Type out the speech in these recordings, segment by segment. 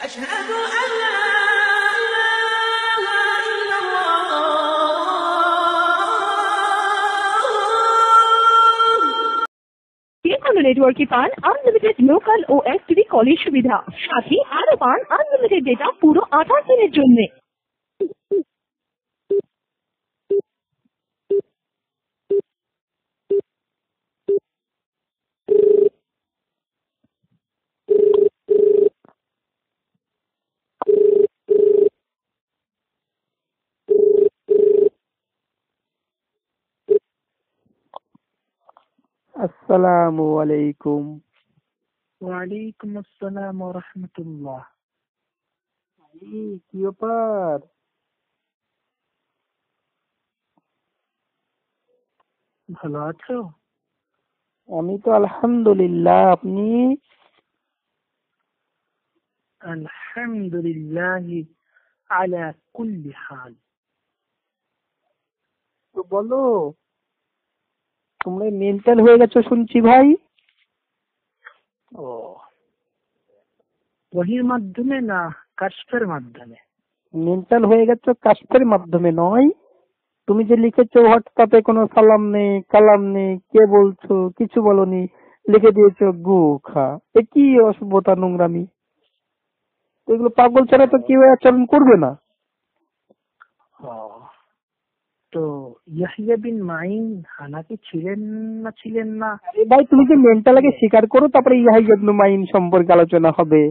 أشهد أن لا إله إلا الله। যে কোনো নেটওয়ার্কে পান আনলিমিটেড লোকাল ও এসটিডি কলের সুবিধা, সাথে আরো পান আনলিমিটেড ডেটা পুরো 28 দিনের জন্য। আসসালামু আলাইকুম। ওয়ালাইকুম আসসালাম ওয়া রাহমাতুল্লাহ। কি ব্যাপার? ভালো আছো? আমি তো আলহামদুলিল্লাহ, আপনি? আলহামদুলিল্লাহ আলা কুল্লি হাল। তো বলো, তোমরা মেন্টাল হয়ে গেছো শুনছি ভাই। ও, ওহির মাধ্যমে না কাশফের মাধ্যমে? মেন্টাল হয়ে গেছো কাশফের মাধ্যমে নয়। তুমি যে লিখেছো হোয়াটসঅ্যাপে কোনো সালাম নেই, কালাম নেই, কে বলছো কিছু বলনি, লিখে দিয়েছো গু খা। এ কি অসভ্যতা, নোংরামি! এগুলো পাগল ছাড়া তো কেউ আচরণ করবে না। ও, তো ইয়াহইয়া বিন মাইন হানাফি ছিলেন না? আরে ভাই, তুমি যে মেন্টাল আগে স্বীকার করো, তারপরে ইয়াহিয়া ইবনে মাইন সম্পর্কে আলোচনা হবে।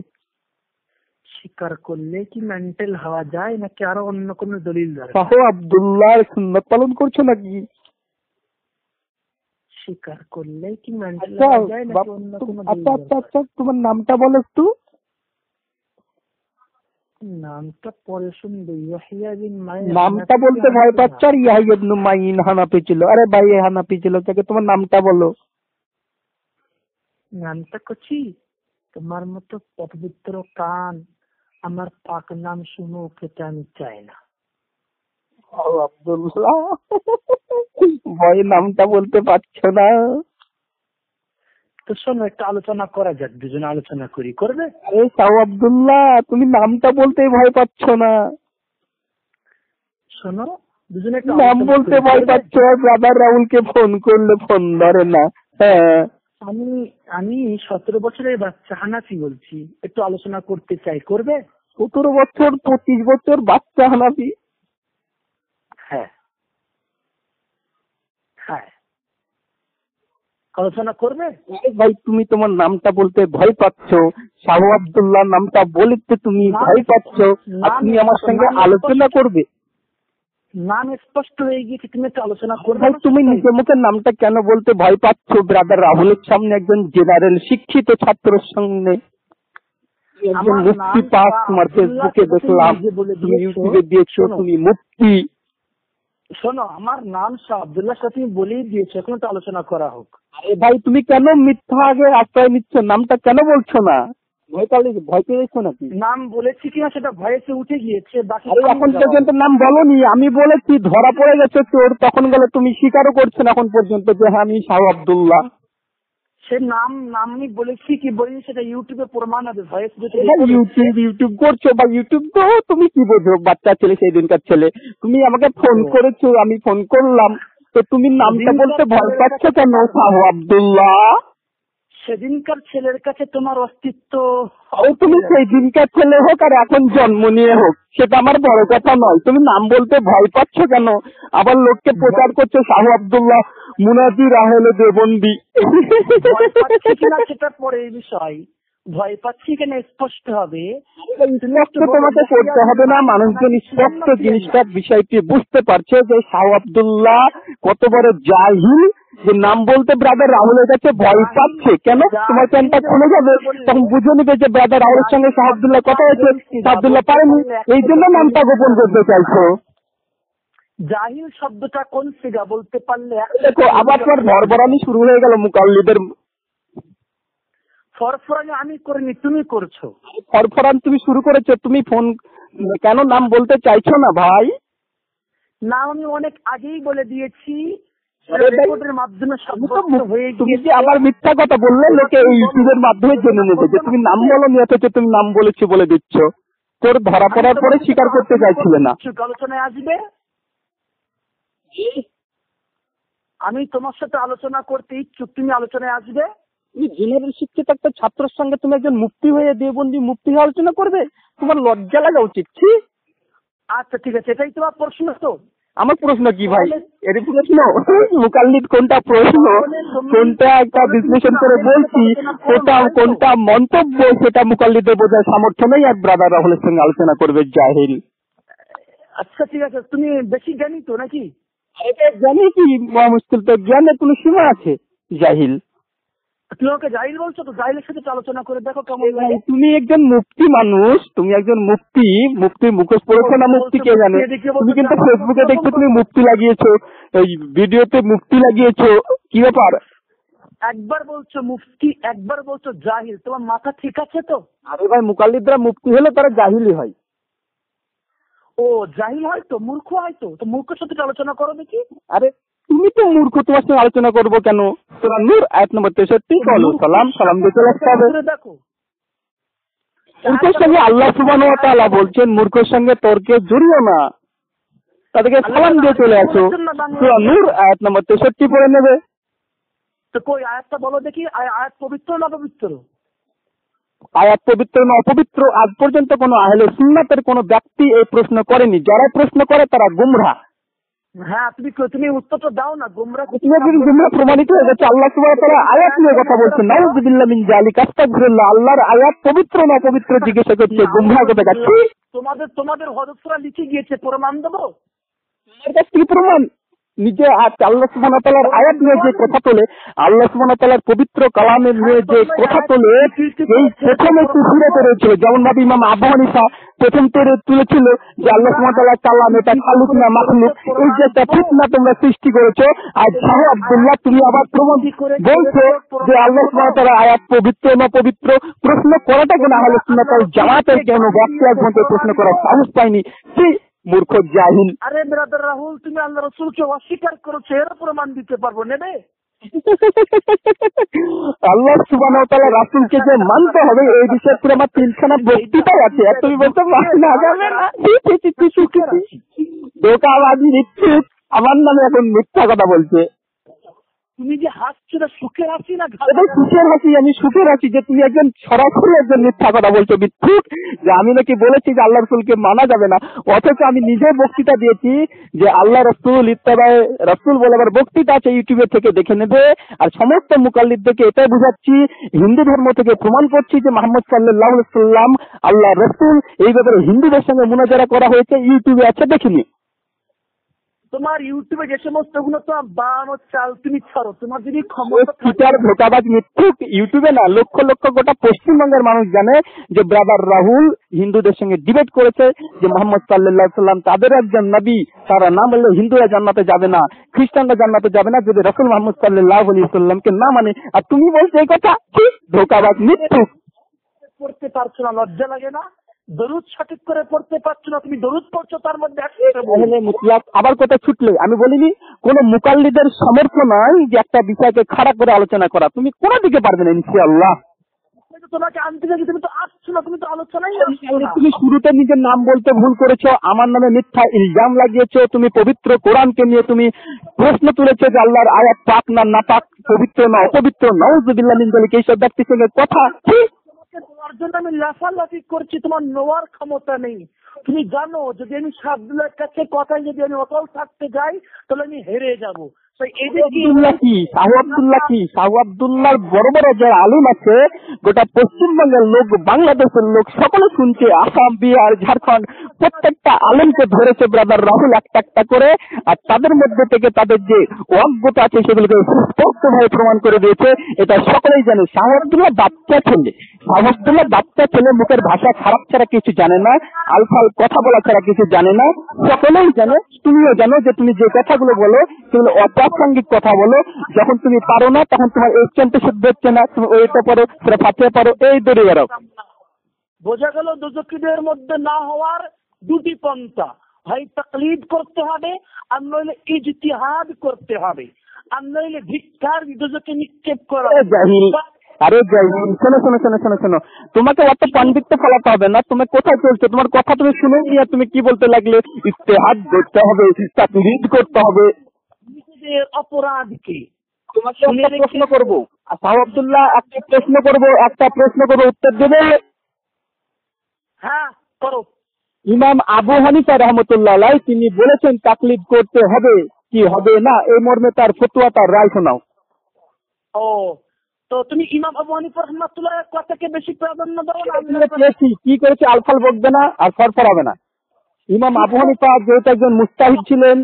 স্বীকার করলে কি মেন্টাল হওয়া যায় নাকি আরো অন্য কোনো দলিল দরকার? শাহ আব্দুল্লাহর সুন্নাত পালন করছো নাকি? স্বীকার করলে কি মেন্টাল আচ্ছা হওয়া যায় নাকি অন্য কোনো দলিল আচ্ছা আচ্ছা দরকার? আচ্ছা, তোমার নামটা বলো একটু। নামটা পরে শুনবে। ইয়াহইয়া বিন মাইন নামটা বলতে ভয় পাচ্ছ, আর ইয়াহিয়া ইবনে মাইন হানাফি ছিল। আরে ভাই, হানাফি ছিল তাকে, তোমার নামটা বলো। নামটা করছি, তোমার মতো পবিত্র কান আমার পাক নাম শুনো, খেতে আমি চাই না। শাহ আব্দুল্লাহ, ভয় নামটা বলতে পারছো না। তো শোনো, একটা আলোচনা করা যাক, দুজনে আলোচনা করি, করবে? আরে শাহ আব্দুল্লাহ, তুমি নামটা বলতে ভয় পাচ্ছ না। শোনো, দুজনে একটা নাম আলোচনা বলতে করি, ভয় করবে? পাচ্ছ, ব্রাদার রাহুলকে ফোন করলে ফোন ধরে না। হ্যাঁ, আমি 17 বছরের বাচ্চা হানাফি বলছি, একটু আলোচনা করতে চাই, করবে? 17 বছর 25 বছর বাচ্চা হানাফি? হ্যাঁ হ্যাঁ, আলোচনা করবে? আরে ভাই, তুমি তোমার নামটা বলতে ভয় পাচ্ছ, শাহ আব্দুল্লাহ নামটা বলতে তুমি ভয় পাচ্ছ, আর তুমি আমার সঙ্গে আলোচনা করবে? নাম স্পষ্ট হয়ে গিয়েছে, তুমি একটু আলোচনা করবে? ভাই, তুমি নিজের মুখে নামটা কেন বলতে ভয় পাচ্ছ? ব্রাদার রাহুলের সামনে, একজন জেনারেল শিক্ষিত ছাত্রের সামনে, একজন মুফতি পাস, তোমার ফেসবুকে দেখলাম, তুমি ইউটিউবে দিয়েছো, তুমি মুফতি। শোনো, আমার নাম শাহ আব্দুল্লাহ, সাথে তুমি বলেই দিয়েছো, এখন তো আলোচনা করা হোক। আরে ভাই, তুমি কেন মিথ্যা আগে আশ্রয় নিচ্ছ? নামটা কেন বলছো না? ভয় পেয়েছো নাকি? নাম বলেছি কিনা সেটা ভয়েসে উঠে গিয়েছে, বাকি আরে এখন পর্যন্ত নাম বলনি, আমি বলেছি ধরা পড়ে গেছে চোর, তখন গেলে তুমি স্বীকারও করছো না এখন পর্যন্ত যে হ্যাঁ আমি শাহ আব্দুল্লাহ। সে নাম আমি বলেছি কি বলিনি সেটা ইউটিউবে প্রমাণ আছে, ভয়েস ইউটিউব করছো বা ইউটিউব তো, তুমি কি বোঝো? বাচ্চা ছেলে, সেই দিনকার ছেলে। তুমি আমাকে ফোন করেছো, আমি ফোন করলাম, তো তুমি নামটা বলতে ভয় পাচ্ছ কেন শাহ আব্দুল্লাহ? সেদিনকার ছেলের কাছে তোমার অস্তিত্ব, তুমি সেই দিনকার ছেলে হোক আর এখন জন্ম নিয়ে হোক, সেটা আমার বড় কথা নয়। তুমি নাম বলতে ভয় পাচ্ছ কেন? আবার লোককে প্রচার করছো শাহ আব্দুল্লাহ মুনাজি রাহেল দেবন্দি। ভয় পাচ্ছি কিনা সেটা পরে বিষয়, ভয় পাচ্ছি কেন স্পষ্ট হবে। স্পষ্ট তোমাকে করতে হবে না, মানুষজন স্পষ্ট জিনিসটা বিষয়টি বুঝতে পারছে যে শাহ আব্দুল্লাহ কত বড় জাহিল, যে নাম বলতে ব্রাদার রাহুলের কাছে ভয় পাচ্ছে। কেন? তোমার প্যান্টটা খুলে যাবে, তখন বুঝে নিবে যে ব্রাদার রাহুলের সঙ্গে শাহ আব্দুল্লাহ কথা হয়েছে, শাহ আব্দুল্লাহ পারেনি, এই জন্য নামটা গোপন করতে চাইছো। জাহিল শব্দটা কোন সিগা বলতে পারলে? দেখো, আবার তোমার ভরভরানি শুরু হয়ে গেল মুকাল্লিদের। ফরফরানি আমি করিনি, তুমি করছো। ফরফরান তুমি শুরু করেছো। তুমি ফোন কেন নাম বলতে চাইছো না ভাই? না, আমি অনেক আগেই বলে দিয়েছি, রেকর্ডের মাধ্যমে সাব্যস্ত হয়ে তুমি গিয়েছে। যে আবার মিথ্যা কথা বললে লোকে এই ইউটিউবের মাধ্যমে জেনে নেবে যে তুমি নাম বলনি, অথচ তুমি নাম বলেছি বলে দিচ্ছ। তোর ধরা পড়ার পরে স্বীকার করতে চাইছিলে না। আলোচনায় আসবে, আমি তোমার সাথে আলোচনা করতে ইচ্ছুক, তুমি আলোচনায় আসবে। তুমি জেনারেল শিক্ষিত একটা ছাত্রের সঙ্গে তুমি একজন মুফতি হয়ে দেবন্দি মুফতি হয়ে আলোচনা করবে? তোমার লজ্জা লাগা উচিত। ছি। আচ্ছা ঠিক আছে, এটাই তোমার প্রশ্ন তো? আমার প্রশ্ন কি ভাই? এর প্রশ্ন মুকাল্লিদ কোনটা প্রশ্ন, কোনটা একটা বিশ্লেষণ করে বলছি, কোনটা মন্তব্য, সেটা মুকাল্লিদের বোঝার সামর্থ্য নেই। এক ব্রাদার রাহুলের সঙ্গে আলোচনা করবে জাহিল। আচ্ছা ঠিক আছে, তুমি বেশি জ্ঞানী তো নাকি? এটা জানি কি মুশকিল, তো জ্ঞানের কোনো সীমা আছে? জাহিল। তুমি ওকে জাহিল বলছো, তো জাহিলের সাথে আলোচনা করে দেখো কেমন লাগে। তুমি একজন মুফতি মানুষ, তুমি একজন মুফতি, মুফতি মুখোশ পড়েছো না মুফতি কে জানে। তুমি কিন্তু ফেসবুকে দেখছো তুমি মুফতি লাগিয়েছো, এই ভিডিওতে মুফতি লাগিয়েছো, কি ব্যাপার? একবার বলছো মুফতি, একবার বলছো জাহিল, তোমার মাথা ঠিক আছে তো? আরে ভাই, মুকাল্লিদরা মুফতি হলে তারা জাহিলি হয়। ও জাহিল হয়তো, মূর্খ হয়তো, তো মূর্খের সাথে আলোচনা করো দেখি। আরে তুমি তো মূর্খ, তোমার সঙ্গে আলোচনা করবো কেন? সূরা নূর আয়াত নম্বর 63, কওলু সালাম, সালাম দিয়ে চলে আসতে হবে। দেখো মূর্খের সঙ্গে আল্লাহ সুবহানাহু ওয়া তাআলা বলছেন, মূর্খের সঙ্গে তর্কে জড়িও না, তাদেরকে সালাম দিয়ে চলে আসো। সূরা নূর আয়াত নম্বর 63 পড়ে নেবে। তো কই আয়াতটা বলো দেখি, আয়াত পবিত্র না অপবিত্র? আয়াত পবিত্র না অপবিত্র আজ পর্যন্ত কোনো আহলে সুন্নাতের কোনো ব্যক্তি এই প্রশ্ন করেনি। যারা প্রশ্ন করে তারা গুমরাহ। হ্যাঁ, তুমি উত্তরটা দাও না। গুমরাহ প্রমাণিত হয়ে গেছে। আল্লাহ সুবহানাহু ওয়া তাআলা আয়াত নিয়ে কথা বলছেন, নাউযুবিল্লাহি মিন যালিকা, আস্তাগফিরুল্লাহ। আল্লাহর আয়াত পবিত্র না অপবিত্র জিজ্ঞাসা করছে, গুমরাহ কথা যাচ্ছে। তোমাদের হযরতরা লিখে গিয়েছে, প্রমাণ দেবো? এর কাছে কি প্রমাণ? নিজে আল্লাহ সুবহানাহু ওয়া তাআলার আয়াত নিয়ে যে কথা তোলে, আল্লাহ সুবহানাহু ওয়া তাআলার পবিত্র কালামের নিয়ে যে কথা তোলে, এই প্রথম একটু সুরাতে রয়েছিল। যেমন ভাবে ইমাম আবু হানিফা প্রথম তুলেছিল যে আল্লাহ সুবহানাহু ওয়া তাআলার কালাম, এটা খালুক না মাখলুক, এই যে একটা ফিতনা তোমরা সৃষ্টি করেছো। আর শাহ আব্দুল্লাহ তুমি আবার প্রমাণ বলছো যে আল্লাহ সুবহানাহু ওয়া তাআলার আয়াত পবিত্র না পবিত্র। প্রশ্ন করাটা কোন আহলে সুন্নাত ওয়াল জামাতের কোনো ব্যক্তি আজ পর্যন্ত প্রশ্ন করার সাহস পায়নি। মূর্খ জাহিল। আরে ব্রাদার রাহুল, তুমি আল্লাহ রাসূলকে অস্বীকার করেছো, এর প্রমাণ দিতে পারবো, নেবে? আল্লাহ সুবহানাহু ওয়া তাআলা রাসূলকে যে মানতে হবে এই বিষয়ে পুরো আমার 3খানা বক্তৃতা আছে। আর তুমি বলছো মানা যাবে না। ধোঁকাবাজি দিচ্ছি, আমার নামে এখন মিথ্যা কথা বলছে। তুমি যে হাসছো, সুখের হাসি না? এটা সুখের হাসি। আমি সুখের হাসি যে তুমি একজন সরাসরি একজন মিথ্যা কথা বলছো, মিথ্যুক, যে আমি নাকি বলেছি যে আল্লাহ রাসূলকে মানা যাবে না, অথচ আমি নিজে বক্তৃতা দিয়েছি যে আল্লাহ রাসূল ইত্তেবায়ে রাসূল বলে আবার বক্তৃতা আছে, ইউটিউবে থেকে দেখে নেবে। আর সমস্ত মুকাল্লিদদেরকে এটাই বুঝাচ্ছি, হিন্দু ধর্ম থেকে প্রমাণ করছি যে মুহাম্মদ সাল্লাল্লাহু আলাইহি ওয়াসাল্লাম আল্লাহ রাসূল। এই ব্যাপারে হিন্দুদের সঙ্গে মুনাজারা করা হয়েছে, ইউটিউবে আছে, দেখিনি। তোমার ইউটিউবে যে সমস্ত গুলো তোমার বানানো চাল, তুমি ছাড়ো। তোমার যদি ক্ষমতা, ধোঁকাবাজ মিথ্যুক, ইউটিউবে না, লক্ষ লক্ষ গোটা পশ্চিমবঙ্গের মানুষ জানে যে ব্রাদার রাহুল হিন্দুদের সঙ্গে ডিবেট করেছে যে মোহাম্মদ সাল্লাল্লাহু আলাইহি সাল্লাম তাদের একজন নবী, তারা না মানলে হিন্দুরা জান্নাতে যাবে না, খ্রিস্টানরা জান্নাতে যাবে না যদি রাসূল মুহাম্মদ সাল্লাল্লাহু আলাইহি সাল্লামকে না মানে। আর তুমি বলছো এই কথা? কি ধোঁকাবাজ মিথ্যুক। পড়তে পারছো না, লজ্জা লাগে না? দরুদ সঠিক করে পড়তে পারছো না, তুমি দরুদ পড়ছো, তার মধ্যে আবার কথা ছুটলে। আমি বলিনি কোন মুকাল্লিদের সামর্থ্য নাই যে একটা বিষয়কে খাড়া করে আলোচনা করা, তুমি কোনো দিকে পারবে না ইনশাআল্লাহ। তোমাকে আনতে গেছি, তুমি তো আসছো না, তুমি তো আলোচনাই। তুমি শুরুতে নিজের নাম বলতে ভুল করেছো, আমার নামে মিথ্যা ইলজাম লাগিয়েছো, তুমি পবিত্র কোরআনকে নিয়ে তুমি প্রশ্ন তুলেছো যে আল্লাহর আয়াত পাক না না পাক, পবিত্র না অপবিত্র, নাউযুবিল্লাহি মিন যালিকা। এইসব ব্যক্তির সঙ্গে কথা তোমার জন্য আমি লাফালাফি করছি, তোমার নেওয়ার ক্ষমতা নেই। তুমি জানো যদি আমি সাবদুল্লাহর কাছে কথায় যদি আমি অটল থাকতে যাই তাহলে আমি হেরে যাবো। শাহু আব্দুল্লাহর বড় বড় যারা আলিম আছে, গোটা পশ্চিমবঙ্গের লোক, বাংলাদেশের লোক সকলে শুনছে, আসাম, বিহার, ঝাড়খণ্ড, প্রত্যেকটা আলিমকে ধরেছে ব্রাদার রাহুল একটা একটা করে। আর তাদের মধ্যে থেকে তাদের যে অজ্ঞতা আছে সেগুলোকে স্পষ্টভাবে প্রমাণ করে দিয়েছে। এটা সকলেই জানে। শাহু আব্দুল্লাহ বাচ্চা ছেলে, মুখের ভাষা খারাপ ছাড়া কিছু জানে না, আলফাল কথা বলা ছাড়া কিছু জানে না। সকলেই জানে, তুমিও জানো যে তুমি যে কথাগুলো বলো সেগুলো অপ্রাসঙ্গিক কথা বলো। যখন তুমি পারো না তখন তোমার এই চেনটা শুদ্ধ হচ্ছে না, তুমি ওইটা পারো, সেটা ফাতিহা পারো, এই দৌড়ে বেড়াও। বোঝা গেল দোজখীদের মধ্যে না হওয়ার দুটি পন্থা, হয় তাকলিদ করতে হবে আর নইলে ইজতিহাদ করতে হবে। আর নইলে ভিক্ষার দুজকে নিক্ষেপ করা। আরে জাহিল, আরে জাহিল, শোনো শোনো শোনো শোনো শোনো, তোমাকে অত পাণ্ডিত্য ফলাতে হবে না। তুমি কোথায় চলছো? তোমার কথা তুমি শুনে নিয়ে তুমি কি বলতে লাগলে? ইত্তেহাদ করতে হবে, তাকলিদ করতে হবে। নিজেদের অপরাধকে তোমাকে একটা প্রশ্ন করবো, শাহ আব্দুল্লাহ একটা প্রশ্ন করবো, উত্তর দেবে? হ্যাঁ করো। ইমাম আবু হানিফা রহমতুল্লাহ আলাইহি তিনি বলেছেন তাকলিদ করতে হবে কি হবে না, এই মর্মে তার ফতোয়া, তার রায় শোনাও। ও, তো তুমি ইমাম আবু হানিফা রাহমাতুল্লাহ কথাকে বেশি প্রাধান্য দাও না? কি করেছে? আলফাল বকবে না আর ফরফর হবে না। ইমাম আবু হানিফা যেহেতু একজন মুস্তাহিদ ছিলেন,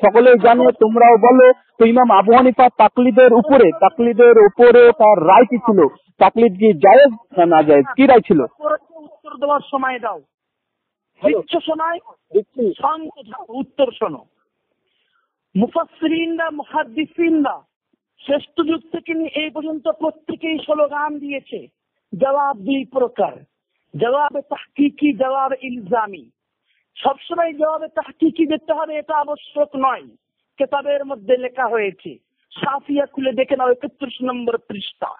সকলেই জানে, তোমরাও বলো, তো ইমাম আবু হানিফা তাকলিদের উপরে তার রায় কি ছিল? তাকলিদ কি জায়েজ না না জায়েজ, কি রায় ছিল? উত্তর দেওয়ার সময় দাও। দিচ্ছ সময়, শান্ত থাকো, উত্তর শোনো। মুফাসসিরিনরা, মুহাদ্দিসিনরা শ্রেষ্ঠ যুগ থেকে নিয়ে এই পর্যন্ত প্রত্যেকেই স্লোগান দিয়েছে জবাব দুই প্রকার, জবাবে তাহকিকি, জবাব ইলজামি। সবসময় জবাবে তাহকিকি দিতে হবে এটা আবশ্যক নয়, কিতাবের মধ্যে লেখা হয়েছে। সাফিয়া খুলে দেখে নাও 31 নম্বর পৃষ্ঠা।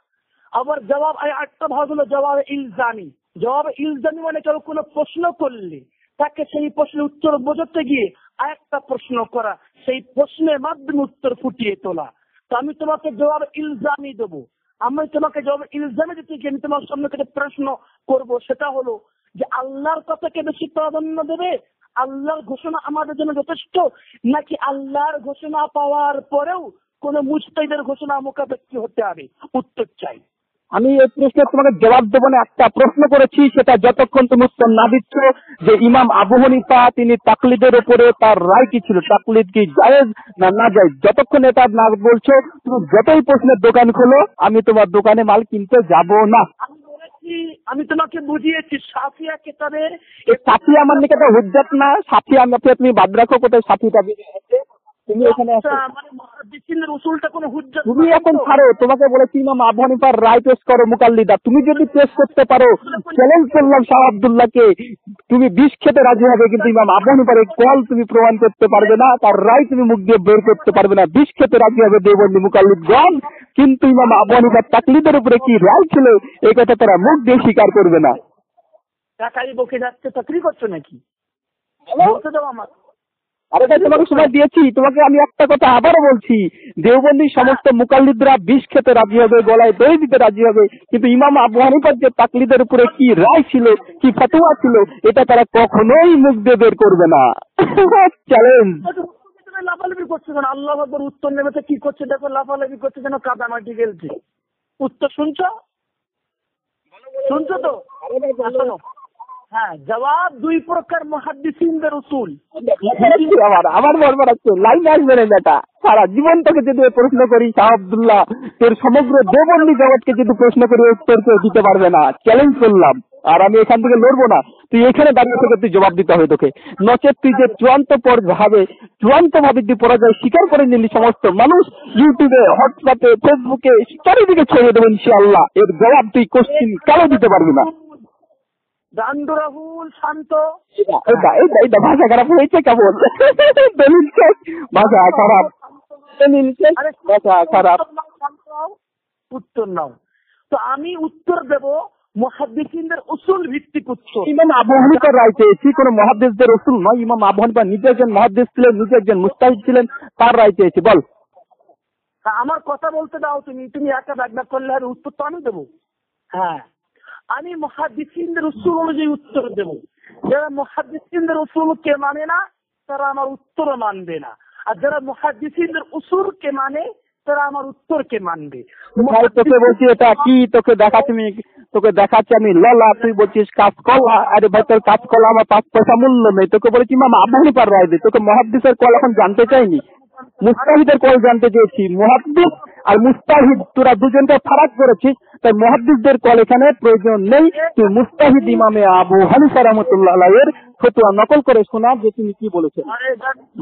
আবার জবাব আরেকটা ভাগ হলো জবাব ইলজামি। জবাব ইলজামি মানে কেউ কোনো প্রশ্ন করলে তাকে সেই প্রশ্নের উত্তর বোঝাতে গিয়ে আরেকটা প্রশ্ন করা, সেই প্রশ্নের মাধ্যমে উত্তর ফুটিয়ে তোলা। তো আমি তোমাকে জবাব ইলজামি দেবো। আমি তোমাকে জবাব ইলজামি দিতে গিয়ে আমি তোমার সামনে থেকে প্রশ্ন করব, সেটা হলো যে আল্লাহর কথাকে বেশি প্রাধান্য দেবে, আল্লাহর ঘোষণা আমাদের জন্য যথেষ্ট, নাকি আল্লাহর ঘোষণা পাওয়ার পরেও কোন মুজতাহিদের ঘোষণা মোকাবেক্ষী হতে হবে? উত্তর চাই। আমি এই প্রশ্নের তোমাকে জবাব দেবো না। একটা প্রশ্ন করেছি, সেটা যতক্ষণ তুমি উত্তর না দিচ্ছ যে ইমাম আবু হানিফা তিনি তাকলিদের উপরে তার রায় কি ছিল, তাকলিদ কি জায়েজ না না জায়েজ, যতক্ষণ এটা না বলছো, তুমি যতই প্রশ্নের দোকান খোলো, আমি তোমার দোকানে মাল কিনতে যাব না। আমি তোমাকে বুঝিয়েছি সাফিয়া কেতাবে। সাফি আমার নিকট হুজ্জত না, সাফি আমাকে তুমি বাদ রাখো, কোথায় সাফিটা আছে তুমি এখানে আসো। মানে মুহাদ্দিসিনের উসুলটা কোনো হুজ্জত তুমি এখন ছাড়ো, তোমাকে বলেছি ইমাম আবু হানিফার রায় পেশ করো মুকাল্লিদা। তুমি যদি পেশ করতে পারো, চ্যালেঞ্জ করলাম শাহ আব্দুল্লাহকে, তুমি বিষ খেতে রাজি হবে, কিন্তু ইমাম আবু হানিফার এই কল তুমি প্রমাণ করতে পারবে না, তার রায় তুমি মুখ দিয়ে বের করতে পারবে না। বিষ খেতে রাজি হবে দেওবন্দি মুকাল্লিদগণ, কিন্তু ইমাম আবু হানিফার তাকলিদের উপরে কি রায় ছিল এই কথা তারা মুখ দিয়ে স্বীকার করবে না। টাকাই বকে যাচ্ছে, চাকরি করছো নাকি? বলতে দাও আমার। আরে তোমাকে সময় দিয়েছি, তোমাকে আমি একটা কথা আবারও বলছি, দেওবন্দির সমস্ত মুকাল্লিদরা বিষ খেতে রাজি হবে, গলায় দই দিতে রাজি হবে, কিন্তু ইমাম আবু হানিফার যে তাকলিদের উপরে কি রায় ছিল, কি ফতোয়া ছিল, এটা তারা কখনোই মুখ দিয়ে বের করবে না। চ্যালেঞ্জ। লাফালাফি করছে কেন? আল্লাহ আকবার, উত্তর নেবে কি করছে দেখো, লাফালাফি করছে যেন কাদা মাটি গেলছে। উত্তর শুনছো? শুনছো তো? শোনো। হ্যাঁ, জবাব দুই প্রকার মুহাদ্দিসিনদের উসুল। আমার বরবার আছে, লাইন আসবে না বেটা। সারা জীবন তোকে যদি প্রশ্ন করি শাহ আব্দুল্লাহ, তোর সমগ্র দেওবন্দি জগৎকে যদি প্রশ্ন করি উত্তর কেউ দিতে পারবে না। চ্যালেঞ্জ করলাম, আর আমি এখান থেকে লড়বো না। তুই এখানে দাঁড়িয়ে থেকে তুই জবাব দিতে হবে তোকে, নচেত তুই যে চূড়ান্ত ভাবে তুই পরাজয় স্বীকার করে নিলি, সমস্ত মানুষ ইউটিউবে, হোয়াটসঅ্যাপে, ফেসবুকে চারিদিকে ছড়িয়ে দেবেন ইনশাআল্লাহ, এর জবাব তুই কোশ্চিন কারো দিতে পারবি না। রান্দু রাহুল শান্ত। এটা ভাষা খারাপ হয়েছে কেমন? ভাষা খারাপ, ভাষা খারাপ। উত্তর নাও। তো আমি উত্তর দেব মুহাদ্দিসিনদের উসুল ভিত্তিক উত্তর। ইমাম আবু হানিফার রায় চেয়েছি, কোন মুহাদ্দিসদের উসুল নয়। ইমাম আবু হানিফা নিজে একজন মুহাদ্দিস ছিলেন, নিজে একজন মুজতাহিদ ছিলেন, তার রায় চেয়েছি। বল। আমার কথা বলতে দাও, তুমি একা ব্যাখ্যা করলে হবে, উত্তর তো আমি দেবো। হ্যাঁ, আমি মুহাদ্দিসিনদের উসুল অনুযায়ী উত্তর দেব। যারা মুহাদ্দিসিনদের উসুলকে মানে না তারা আমার উত্তরও মানবে না, আর যারা মুহাদ্দিসিনদের উসুলকে মানে তারা আমার উত্তরকে মানবে। তোকে বলছি এটা কি, তোকে দেখাচ্ছি আমি ললা, তুই বলছিস কাঁচকলা। আরে ভাই, তোর কাঁচকলা আমার 5 পয়সা মূল্য নেই। তোকে বলেছি ইমাম আবু হানিফার রায় দে, তোকে মুহাদ্দিসের কল এখন জানতে চাইনি, মুস্তাহিদের কল জানতে চেয়েছি। মুহাদ্দিস আর মুস্তাহিদ তোরা দুজনকে ফারাক করেছিস, তাই মুহাদ্দিসদের কল এখানে প্রয়োজন নেই। তুই মুস্তাহিদ ইমামে আবু হানিফা রাহমাতুল্লাহ আলাইহির ফতোয়া নকল করে শোনা যে তিনি কি বলেছেন।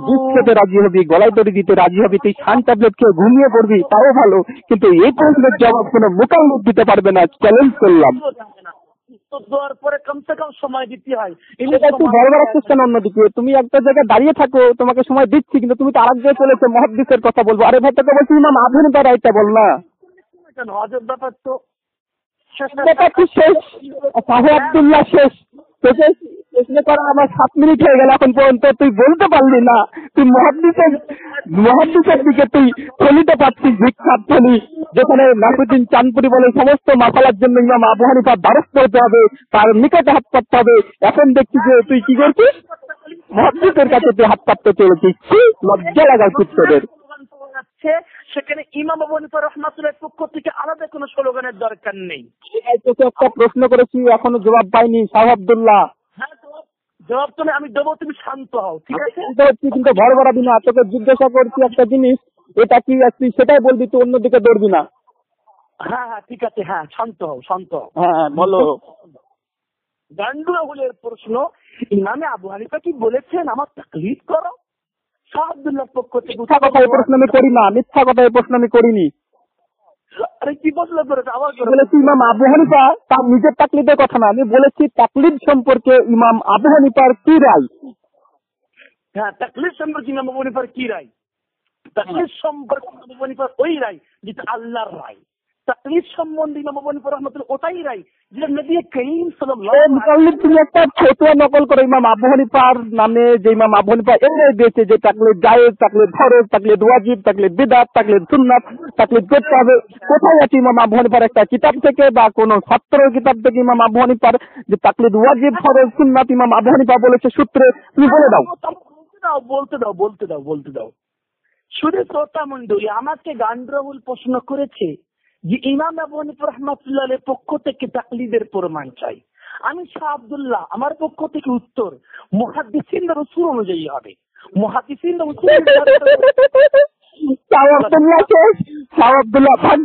দুধ খেতে রাজি হবি, গলায় দড়ি দিতে রাজি হবি, তুই সান ট্যাবলেট খেয়ে ঘুমিয়ে পড়বি, তাও ভালো, কিন্তু এই প্রশ্নের জবাব কোনো মুকাল্লিদ দিতে পারবে না। চ্যালেঞ্জ করলাম। দেওয়ার পরে কমসে কম সময় দিতে হয়। সেটা একটু বড় রাখছিস কেন? অন্যদিকে তুমি একটা জায়গায় দাঁড়িয়ে থাকো, তোমাকে সময় দিচ্ছি, কিন্তু তুমি তো আরেক জায়গায় চলেছো মুহাদ্দিসের কথা বলবো। আরে ভাই তোকে বলছি ইমাম আবু হানিফার রায়টা বল না। কেন অজব ব্যাপার তো। ব্যাপার কি শেষ? শাহ আব্দুল্লাহ শেষ। তোকে প্রশ্ন করা আমার 7 মিনিট হয়ে গেল এখন পর্যন্ত, তুই বলতে পারলি না। তুই মুহাদ্দিসের দিকে তুই থলিতে পাচ্ছিস, বিখ্যাত থলি, যেখানে নাসিরুদ্দিন চাঁদপুরি বলে সমস্ত মাসালার জন্য ইমাম আবু হানিফার দ্বারস্থ হতে হবে, তার নিকটে হাত পাততে হবে। এখন দেখছি যে তুই কি করছিস, মুহাদ্দিসের কাছে তুই হাত পাততে চলেছিস। লজ্জা লাগা উত্তরের। সেখানে ইমাম আবু হানিফা রাহমাতুল্লাহর পক্ষ থেকে আলাদা কোনো স্লোগানের দরকার নেই। তোকে একটা প্রশ্ন করেছি, এখনো জবাব পাইনি শাহ আব্দুল্লাহ। হ্যাঁ, জবাব তুমি আমি দেবো, তুমি শান্ত হও, ঠিক আছে? কিন্তু ভর ভরাবি না। তোকে জিজ্ঞাসা করছি একটা জিনিস, এটা কি তুই সেটাই বলবি, তুই অন্যদিকে দৌড়বি না। হ্যাঁ হ্যাঁ ঠিক আছে, হ্যাঁ শান্ত হও, শান্ত হও। হ্যাঁ বলো। গান্ডু রাহুলের প্রশ্ন, ইমামে আবু হানিফা কি বলেছেন আমার তাকলিদ করো? শাহ আব্দুল্লাহর পক্ষ থেকে মিথ্যা কথা এই প্রশ্ন আমি করি না, মিথ্যা কথা এই প্রশ্ন আমি করিনি। আরে কি প্রশ্ন করেছে আবার বলেছি ইমাম আবু হানিফা তার নিজের তাকলিদের কথা না, আমি বলেছি তাকলিদ সম্পর্কে ইমাম আবু হানিফার কি রায়। হ্যাঁ, তাকলিদ সম্পর্কে ইমাম আবু হানিফার কি রায়? তাকলিদ সম্পর্কে ইমাম আবু হানিফার ওই রায় যেটা আল্লাহর রায়। তাকলিদ সম্বন্ধে ইমাম আবু হানিফা রাহমাতুল্লাহ ওটাই রায় যে নবী করিম সাল্লাল্লাহু আলাইহি তুমি একটা ফতোয়া নকল করে ইমাম আবু হানিফার নামে, যে ইমাম আবু হানিফা এনে দিয়েছে যে তাকলিদ জায়েজ, তাকলিদ ফরজ, তাকলিদ ওয়াজিব, তাকলিদ বিদআত, তাকলিদ সুন্নাত, তাকলিদ করতে হবে। কোথায় আছে ইমাম আবু হানিফার একটা কিতাব থেকে বা কোন ছাত্রের কিতাব থেকে ইমাম আবু হানিফার যে তাকলিদ ওয়াজিব, ফরজ, সুন্নাত ইমাম আবু হানিফা বলেছে সূত্রে? তুমি বলে দাও। বলতে দাও। শুধু শ্রোতা মণ্ডলী, আমাকে গান্ডুরাহুল প্রশ্ন করেছে যে ইমাম আবু হানিফা রাহমাতুল্লাহ এর পক্ষ থেকে তাকলিদের প্রমাণ চাই। আমি শাহ আব্দুল্লাহ, আমার পক্ষ থেকে উত্তর মুহাদ্দিসিনদের উসুল অনুযায়ী হবে। মুহাদ্দিসিনদের উসুল শাহ আব্দুল্লাহ ভাগ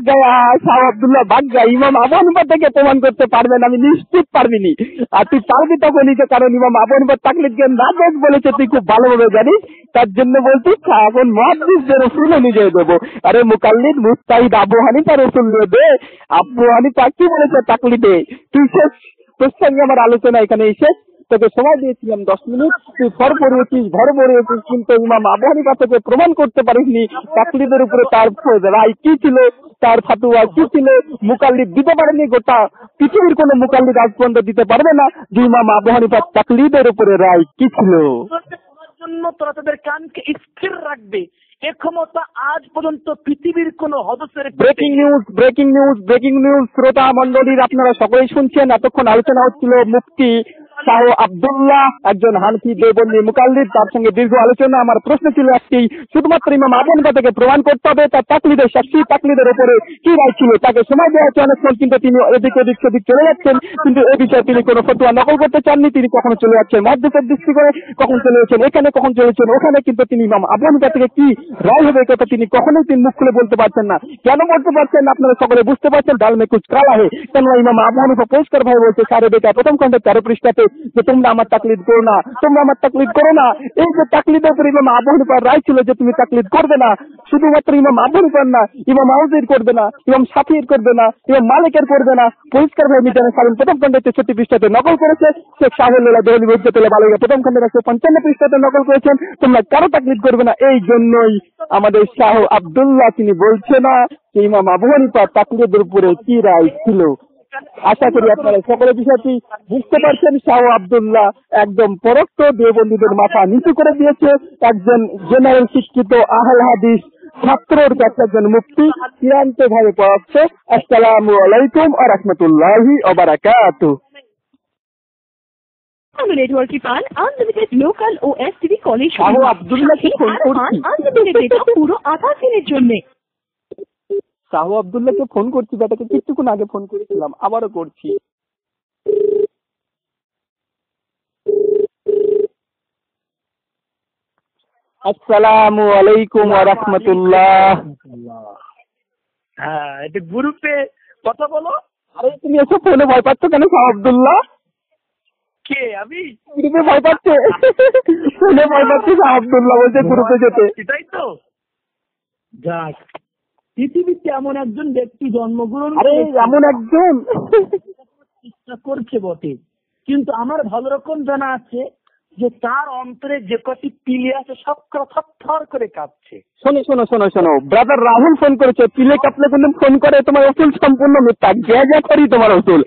গায়া, ইমাম আবু হানিফা থেকে প্রমাণ করতে পারবেন, আমি নিশ্চিত পারবিনি। আর তুই পারবি তখনই কারণ ইমাম আবু হানিফা তাকলিদকে নাজায়েজ বলেছে, তুই খুব ভালোভাবে জানিস। তার জন্য বলছিস এখন মুহাদ্দিসদের উসুল অনুযায়ী দেবো। আরে মুকাল্লিদ মুজতাহিদ আবু হানিফার উসুল দেবে। আবু হানিফা কি বলেছে তাকলিদে? তুই শেষ, তোর সঙ্গে আমার আলোচনা এখানে শেষ। তোকে সময় দিয়েছিলাম 10 মিনিট, তুই ভর পড়িয়েছিস, কিন্তু ইমাম আবু হানিফা থেকে প্রমাণ করতে পারিসনি তাকলিদের উপরে তার রায় কি ছিল, তার ফাতুয়া কি ছিল। মুকাল্লিদ দিতে পারেনি, গোটা পৃথিবীর কোন মুকাল্লিদ আজ পর্যন্ত দিতে পারবে না যে ইমাম আবু হানিফা তাকলিদের উপরে রায় কি ছিল। জন্য তোরা তাদের কানকে স্থির রাখবে, এ ক্ষমতা আজ পর্যন্ত পৃথিবীর কোন হদসের। ব্রেকিং নিউজ শ্রোতা মন্ডলীর আপনারা সকলেই শুনছেন। এতক্ষণ আলোচনা হচ্ছিল মুফতি শাহ আব্দুল্লাহ, একজন হানফি দেওবন্দি মুকাল্লিদ, তার সঙ্গে দীর্ঘ আলোচনা। আমার প্রশ্ন ছিল একটি, শুধুমাত্র ইমাম আবু হানিফা থেকে প্রমাণ করতে হবে তার তাকলিদের শাস্তি, তাকলিদের উপরে কি রায় ছিল। তাকে সময় দেওয়া হচ্ছে অনেকক্ষণ, কিন্তু তিনি এদিক ওদিক সেদিক চলে যাচ্ছেন, কিন্তু এ বিষয়ে তিনি কোনো ফতোয়া নকল করতে চাননি। তিনি কখনো চলে যাচ্ছেন মুহাদ্দিসের দৃষ্টি করে, কখন চলে যাচ্ছেন এখানে, কখন চলেছেন ওখানে, কিন্তু তিনি ইমাম আবু হানিফা থেকে কি রায় হবে কথা তিনি কখনোই মুখ খুলে বলতে পারছেন না। কেন বলতে পারছেন না আপনারা সকলে বুঝতে পারছেন। ডাল মে কুছ কালা হে। কেন ইমাম আবু হানিফা পরিষ্কার ভাবে বলছে সারে বেটা প্রথম খণ্ডে 13 পৃষ্ঠাতে যে তোমরা আমার তাকলিদ করো না, এই যে তাকলিদের উপর ইমাম আবু হানিফার রায় ছিল যে তুমি তাকলিদ করবে না, শুধুমাত্র ইমাম আবু হানিফার না, ইমাম আউজাইর করবে না, ইমাম শাফিঈর করবে না, ইমাম মালিকের করবে না। পরিষ্কার ভাবে মিজানে সালিম প্রথম খণ্ডে 63 পৃষ্ঠাতে নকল করেছে। শেখ শাহুল্লাহ দেহলী হুজ্জাতুল বালিগা প্রথম খণ্ডে 155 পৃষ্ঠাতে নকল করেছেন। তোমরা কারো তাকলিদ করবে না। এই জন্যই আমাদের শাহ আব্দুল্লাহ তিনি বলছে না যে ইমাম আবু হানিফা তাকলিদের উপরে কি রায় ছিল। আশা করি আপনারা সকলের বিষয়টি বুঝতে পারছেন। শাহ আব্দুল্লাহ একদম পরোক্ষ দেওবন্দীদের মাথা নিচু করে দিয়েছে। একজন জেনারেল শিক্ষিত আহলে হাদিস ছাত্রর কাছে একজন মুফতি চূড়ান্ত ভাবে পড়াচ্ছে। আসসালামু আলাইকুম ওয়া রাহমাতুল্লাহি ওয়া বারাকাতুহু। নেটওয়ার্কে পান আনলিমিটেড লোকাল ও এসটিডি কলেজ। শাহ আব্দুল্লাহ কি ফোন করছি, আনলিমিটেড ডেটা পুরো 8 দিনের জন্য। শাহ আব্দুল্লাহকে ফোন করছি, বেটাকে কিছুক্ষণ আগে ফোন করেছিলাম, আবারও করছি। আসসালামু আলাইকুম ওয়া রাহমাতুল্লাহ। হ্যাঁ, এটা গ্রুপে কথা বলো। আরে তুমি এসব ফোনে ভয় পাচ্ছ কেন শাহ আব্দুল্লাহ? কে আমি? গ্রুপে ভয় পাচ্ছে, ফোনে ভয় পাচ্ছে শাহ আব্দুল্লাহ বলছে গ্রুপে যেতে। এটাই তো যাক, পৃথিবীতে এমন একজন ব্যক্তি জন্মগ্রহণ, আরে এমন একজন চেষ্টা করছে বটে, কিন্তু আমার ভালো রকম জানা আছে যে তার অন্তরে যে কটি পিলে আছে সব থর করে কাঁপছে। শোনো শোনো শোনো শোনো, ব্রাদার রাহুল ফোন করেছে, পিলে কাপলে কিন্তু ফোন করে, তোমার উসুল সম্পূর্ণ মিথ্যা, গ্যাজা করি তোমার উসুল।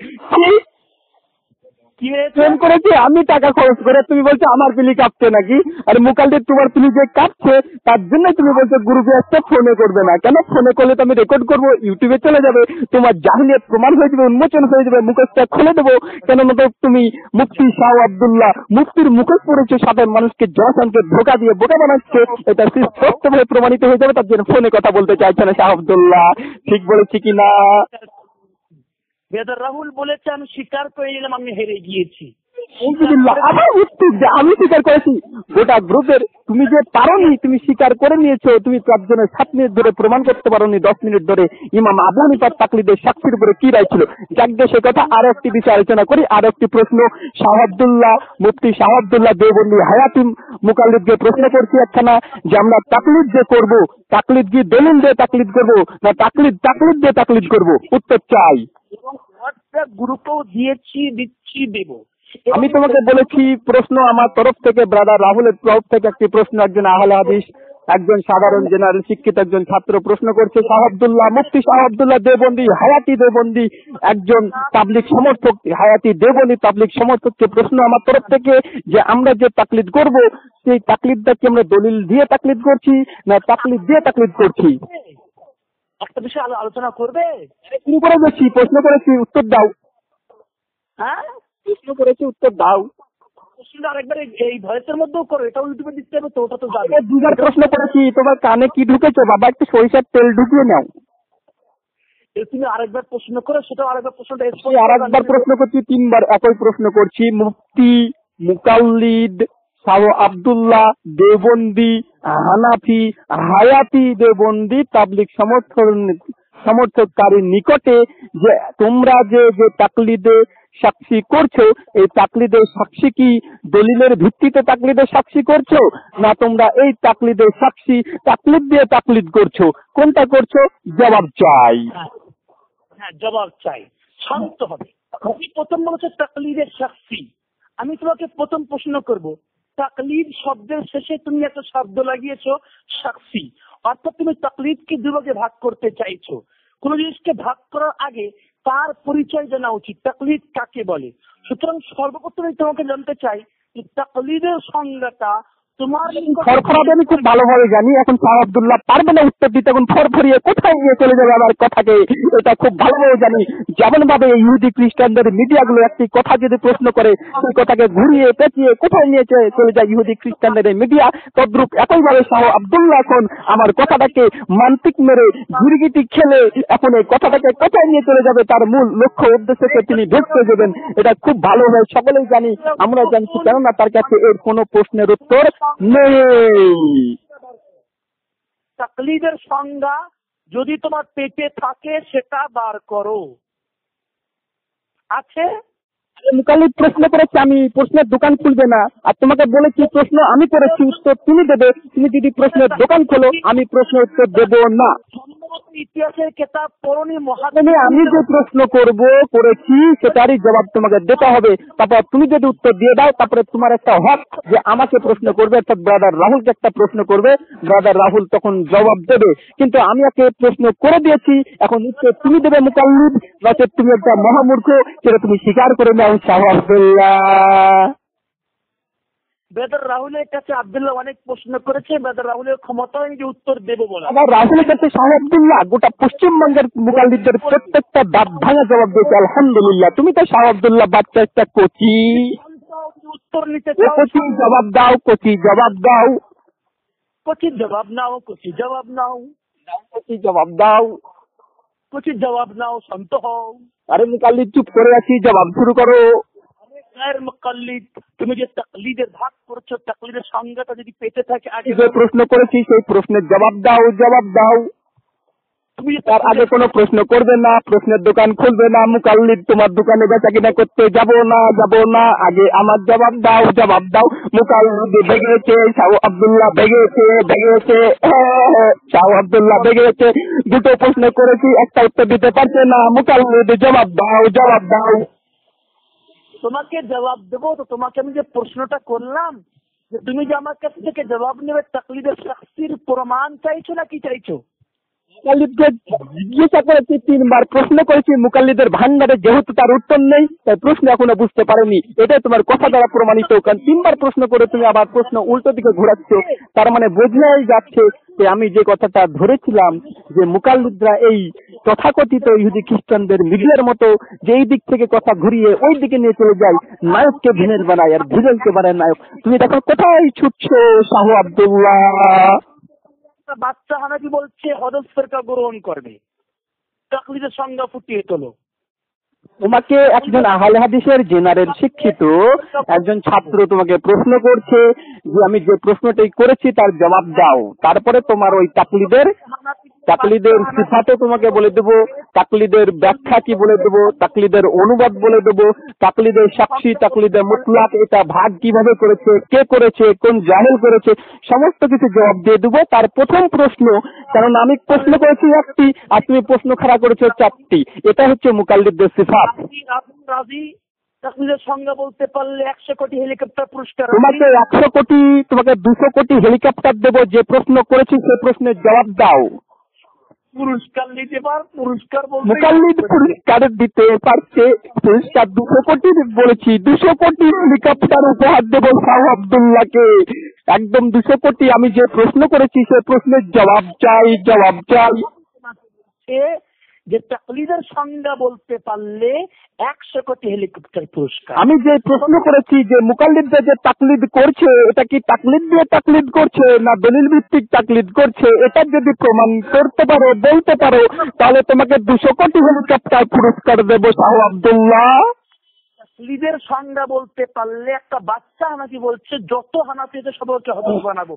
কি হয়েছে? ফোন করেছি আমি টাকা খরচ করে, তুমি বলছো আমার পিলি কাঁপছে নাকি? আর মুকালদের তোমার পিলি যে কাঁপছে তার জন্য তুমি বলছো গ্রুপে আসতে ফোনে করবে না কেন? ফোনে করলে তো আমি রেকর্ড করবো, ইউটিউবে চলে যাবে, তোমার জাহিলিয়াত প্রমাণ হয়ে যাবে, উন্মোচন হয়ে যাবে, মুখোশটা খুলে দেবো। কেননা তো তুমি মুফতি শাহ আব্দুল্লাহ মুফতির মুখোশ পড়েছে, সাধারণ মানুষকে জনসনকে ধোকা দিয়ে বোকা বানাচ্ছে, এটা স্পষ্টভাবে প্রমাণিত হয়ে যাবে। তার জন্য ফোনে কথা বলতে চাইছে না শাহ আব্দুল্লাহ, ঠিক বলেছি কিনা? বেদর রাহুল বলেছে আমি স্বীকার করে নিলাম আমি হেরে গিয়েছি। আবার উত্তর দে, আমি স্বীকার করেছি গোটা গ্রুপের, তুমি যে পারোনি, তুমি স্বীকার করে নিয়েছো, তুমি 5 জনের 7 মিনিট ধরে প্রমাণ করতে পারোনি, 10 মিনিট ধরে ইমাম আবু হানিফার তাকলিদের সাক্ষীর উপরে কি রায় ছিল। যাকে সে কথা আরো একটি বিষয়ে আলোচনা করি। আরো একটি প্রশ্ন, শাহ আব্দুল্লাহ মুফতি শাহ আব্দুল্লাহ দেওবন্দি হায়াতুম মুকাল্লিদকে প্রশ্ন করছি একখানা, যে আমরা তাকলিদ যে করবো, তাকলিদ কি দলিল দিয়ে তাকলিদ করবো না তাকলিদ দিয়ে তাকলিদ করবো? উত্তর চাই। এবং হোয়াটসঅ্যাপ গ্রুপেও দিচ্ছি দেব। আমি তোমাকে বলেছি প্রশ্ন আমার তরফ থেকে, ব্রাদার রাহুলের তরফ থেকে একটি প্রশ্ন, একজন আহলে হাদিস, একজন সাধারণ জেনারেল শিক্ষিত একজন ছাত্র প্রশ্ন করছে, শাহ আব্দুল্লাহ মুফতি শাহ আব্দুল্লাহ দেওবন্দি হায়াতি দেওবন্দি একজন তাবলিগ সমর্থক, হায়াতি দেওবন্দি তাবলিগ সমর্থককে প্রশ্ন আমার তরফ থেকে, যে আমরা যে তাকলিদ করব সেই তাকলিদটা কি আমরা দলিল দিয়ে তাকলিদ করছি না তাকলিদ দিয়ে তাকলিদ করছি? একটা বিষয় আলোচনা করবে। শুরু করে দিচ্ছি, প্রশ্ন করেছি উত্তর দাও। হ্যাঁ, প্রশ্ন করেছি উত্তর দাও। প্রশ্নটা আরেকবার এই ভয়েসের মধ্যেও করো, এটাও ইউটিউবে দিতে হবে তো, ওটা তো যাবে। 2বার প্রশ্ন করেছি, তোমার কানে কি ঢুকেছে বাবা? একটু সরিষার তেল ঢুকিয়ে নাও। তুমি আরেকবার প্রশ্ন করো, সেটাও আরেকবার প্রশ্নটা আরেকবার প্রশ্ন করছি, 3বার একই প্রশ্ন করছি। মুফতি মুকাল্লিদ শাহ আব্দুল্লাহ দেওবন্দি হানাফি হায়াতি দেওবন্দি তাবলিগ সমর্থককারীর নিকটে যে তোমরা যে তাকলিদে সাক্ষী করছো, এই তাকলিদের সাক্ষী কি দলিলের ভিত্তিতে তাকলিদের সাক্ষী করছো না তোমরা এই তাকলিদের সাক্ষী তাকলিদ দিয়ে তাকলিদ করছো? কোনটা করছো? জবাব চাই। হ্যাঁ, জবাব চাই, শান্ত হবে। তুমি প্রথম বলেছো তাকলিদের সাক্ষী, আমি তোমাকে প্রথম প্রশ্ন করব, তাকলিদ শব্দের শেষে তুমি একটা শব্দ লাগিয়েছো সাক্ষী, অর্থাৎ তুমি তাকলিদকে দুভাগে ভাগ করতে চাইছো। কোন জিনিসকে ভাগ করার আগে তার পরিচয় জানা উচিত, তাকলিদ কাকে বলে। সুতরাং সর্বপ্রথমে তোমাকে জানতে চাই যে তাকলিদের সংজ্ঞাটা তোমার ফরফরাতে আমি খুব ভালোভাবে জানি। এখন শাহ আব্দুল্লাহ পারবে না উত্তর দিতে, এখন ফরফরিয়ে কোথায় নিয়ে চলে যাবে আমার কথাকে, এটা খুব ভালোভাবে জানি। যেমন ভাবে ইহুদি খ্রিস্টানদের মিডিয়াগুলো একটি কথা যদি প্রশ্ন করে সেই কথাকে ঘুরিয়ে পেঁচিয়ে কোথায় নিয়ে চলে যায় ইহুদি খ্রিস্টানদের এই মিডিয়া, তদ্রূপ একইভাবে শাহ আব্দুল্লাহ এখন আমার কথাটাকে মান্তিক মেরে গিরগিটি খেলে এখন এই কথাটাকে কোথায় নিয়ে চলে যাবে তার মূল লক্ষ্য উদ্দেশ্যকে তিনি ভেস্তে দেবেন, এটা খুব ভালোভাবে সকলেই জানি, আমরা জানছি। কেননা তার কাছে এর কোনো প্রশ্নের উত্তর নেই। তাকলিদের সংজ্ঞা যদি তোমার পেটে থাকে সেটা বার করো। আছে? মুকাল্লিদ প্রশ্ন করেছে, আমি প্রশ্নের দোকান খুলবে না, আর তোমাকে বলেছি প্রশ্ন আমি করেছি উত্তর তুমি দেবে, তুমি যদি প্রশ্নের দোকান খোলো আমি প্রশ্নের উত্তর দেবো না। ইতিহাসের কেতাব পড়নি, আমি যে প্রশ্ন করেছি সেটারই জবাব তোমাকে দিতে হবে। তারপর তুমি যদি উত্তর দিয়ে দাও তারপরে তোমার একটা হক যে আমাকে প্রশ্ন করবে, অর্থাৎ ব্রাদার রাহুলকে একটা প্রশ্ন করবে, ব্রাদার রাহুল তখন জবাব দেবে। কিন্তু আমি একে প্রশ্ন করে দিয়েছি, এখন উত্তর তুমি দেবে মুকাল্লিদ, নচেত তুমি একটা মহামূর্খ, সেটা তুমি স্বীকার করে নাও। শাহ আব্দুল্লাহ বেদর রাহুলের কাছে আব্দুল্লাহ অনেক প্রশ্ন করেছে, বেদর রাহুলের ক্ষমতা যে উত্তর দেবো বলে। আবার রাহুলের কাছে শাহ আব্দুল্লাহ গোটা পশ্চিমবঙ্গের মুকাল্লিদদের প্রত্যেকটা দাঁত ভাঙা জবাব দিয়েছে। আলহামদুলিল্লাহ, তুমি তো শাহ আব্দুল্লাহ বাচ্চা একটা কচি, উত্তর নিতে কচি জবাব দাও, কচি জবাব দাও, কচি জবাব নাও, কচি জবাব নাও, কচি জবাব দাও, কচি জবাব নাও, শান্ত হও। আরে মুকাল্লিদ চুপ করে আছি, জবাব শুরু করো। মুকাল্লিদ, তুমি যে তাকলিদের ভাগ করছো, তাকলিদের সংজ্ঞাটা যদি পেতে থাকে আগে যে প্রশ্ন করেছি সেই প্রশ্নের জবাব দাও, জবাব দাও। তুমি তার আগে কোনো প্রশ্ন করবে না, প্রশ্নের দোকান খুলবে না। মুকাল্লিদ তোমার দোকানে বেচা কিনা করতে যাব না, আগে আমার জবাব দাও, জবাব দাও। মুকাল্লিদ ভেগেছে, শাহ আব্দুল্লাহ ভেগেছে, শাহ আব্দুল্লাহ ভেগেছে। দুটো প্রশ্ন করেছি, একটা উত্তর দিতে পারছে না। মুকাল্লিদ জবাব দাও, জবাব দাও। তোমাকে জবাব দেবো, তো তোমাকে আমি যে প্রশ্নটা করলাম যে তুমি যে আমার কাছ থেকে জবাব নেবে তাকলিদের শাস্তির প্রমাণ চাইছো না কি চাইছো? মুকাল্লিদকে জিজ্ঞাসা করেছি, 3 বার প্রশ্ন করেছি, মুকাল্লিদের ভান্ডারে যেহেতু তার উত্তর নেই তাই প্রশ্ন এখনো বুঝতে পারেনি। এটাই তোমার কথা দ্বারা প্রমাণিত। কারণ 3 বার প্রশ্ন করে তুমি আবার প্রশ্ন উল্টো দিকে ঘোরাচ্ছ, তার মানে বোঝাই যাচ্ছে যে আমি যে কথাটা ধরেছিলাম যে মুকাল্লিদরা এই তথাকথিত ইহুদি খ্রিস্টানদের মিডিয়ার মতো যে এই দিক থেকে কথা ঘুরিয়ে ওই দিকে নিয়ে চলে যায়, নায়ককে ভিলেন বানায় আর ভিলেনকে বানায় নায়ক। তুমি দেখো কোথায় ছুটছো শাহ আব্দুল্লাহ। একটা বাচ্চা হানাফি বলছে হদস ফেরকা গ্রহণ করবে, তাকলিদের সংজ্ঞা ফুটিয়ে তোলো। তোমাকে একজন আহলে হাদিসের জেনারেল শিক্ষিত একজন ছাত্র তোমাকে প্রশ্ন করছে যে আমি যে প্রশ্নটাই করেছি তার জবাব দাও, তারপরে তোমার ওই তাকলিদের সিফাতে তোমাকে বলে দেবো, তাকলিদের ব্যাখ্যা কি বলে দেবো, তাকলিদের অনুবাদ বলে দেবো, তাকলিদের সাক্ষী, তাকলিদের মুতলাক, এটা ভাগ কিভাবে করেছে, কে করেছে, কোন জাহেল করেছে, সমস্ত কিছু জবাব দিয়ে দেবো। তার প্রথম প্রশ্ন, কারণ আমি প্রশ্ন করেছি 1টি আর তুমি প্রশ্ন খাড়া করেছো 4টি, এটা হচ্ছে মুকাল্লিদদের সিফাত। আপনি রাজি তাকলিদের সংজ্ঞা বলতে পারলে 100 কোটি হেলিকপ্টার পুরস্কার? তোমাকে 100 কোটি, তোমাকে 200 কোটি হেলিকপ্টার দেবো, যে প্রশ্ন করেছি সে প্রশ্নের জবাব দাও। পুরস্কার নিতে পার, পুরস্কার বলতে মুকাল্লিদ পুরস্কার দিতে পারছে, পুরস্কার 200 কোটি বলেছি, 200 কোটি হেলিকপ্টার উপহার দেবো শাহ আব্দুল্লাহকে, একদম 200 কোটি। আমি যে প্রশ্ন করেছি সে প্রশ্নের জবাব চাই, জবাব চাই। যে তাকলিদের সংজ্ঞা বলতে পারলে 100 কোটি হেলিকপ্টার পুরস্কার। আমি যে প্রশ্ন করেছি যে মুকাল্লিদরা যে তাকলিদ করছে এটা কি তাকলিদ দিয়ে তাকলিদ করছে না দলিল ভিত্তিক তাকলিদ করছে, এটা যদি প্রমাণ করতে পারো, বলতে পারো, তাহলে তোমাকে 200 কোটি হেলিকপ্টার পুরস্কার দেবো শাহ আব্দুল্লাহ। তাকলিদের সংজ্ঞা বলতে পারলে একটা বাচ্চা হানাফি বলছে যত হানাফি আছে সবাইকে হদস বানাবো,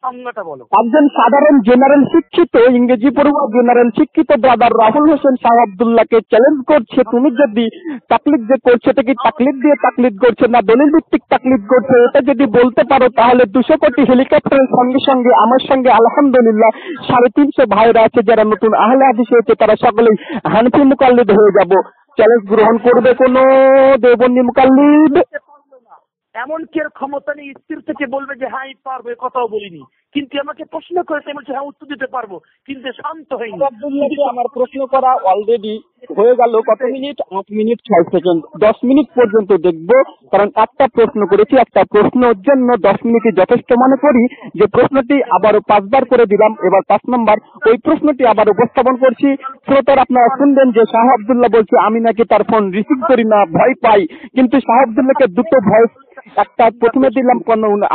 সংজ্ঞাটা বলো। একজন সাধারণ জেনারেল শিক্ষিত, ইংরেজি পড়ুয়া জেনারেল শিক্ষিত ব্রাদার রাহুল হোসেন শাহ আব্দুল্লাহকে চ্যালেঞ্জ করছে, তুমি যদি তাকলিদ যে করছে এটা কি তাকলিদ দিয়ে তাকলিদ করছে না দলিল ভিত্তিক তাকলিদ করছে, এটা যদি বলতে পারো তাহলে 200 কোটি হেলিকপ্টারের সঙ্গে সঙ্গে আমার সঙ্গে আলহামদুলিল্লাহ 350 ভাইরা আছে যারা নতুন আহলে হাদিস হয়েছে, তারা সকলেই হানফি মুকাল্লিদ হয়ে যাব। চ্যালেঞ্জ গ্রহণ করবে কোন দেওবন্দি মুকাল্লিদ? এমনকি এর ক্ষমতা নেই স্থির থেকে বলবে যে হ্যাঁ পারবো, এ কথাও বলিনি, কিন্তু আমাকে প্রশ্ন করেছে বলছে হ্যাঁ উত্তর দিতে পারবো, কিন্তু শান্ত হয়নি। আব্দুল্লাহকে আমার প্রশ্ন করা অলরেডি হয়ে গেল কত মিনিট? 8 minute 6 second. 10 মিনিট পর্যন্ত দেখবো, কারণ একটা প্রশ্ন করেছি, একটা প্রশ্নের জন্য 10 মিনিটই যথেষ্ট মনে করি। যে প্রশ্নটি আবারও 5 বার করে দিলাম, এবার 5 নম্বর ওই প্রশ্নটি আবার উপস্থাপন করছি। শ্রোতার আপনারা শুনবেন যে শাহ আব্দুল্লাহ বলছে আমি নাকি তার ফোন রিসিভ করি না, ভয় পাই, কিন্তু শাহ আব্দুল্লাহকে দুটো ভয়েস, একটা প্রথমে দিলাম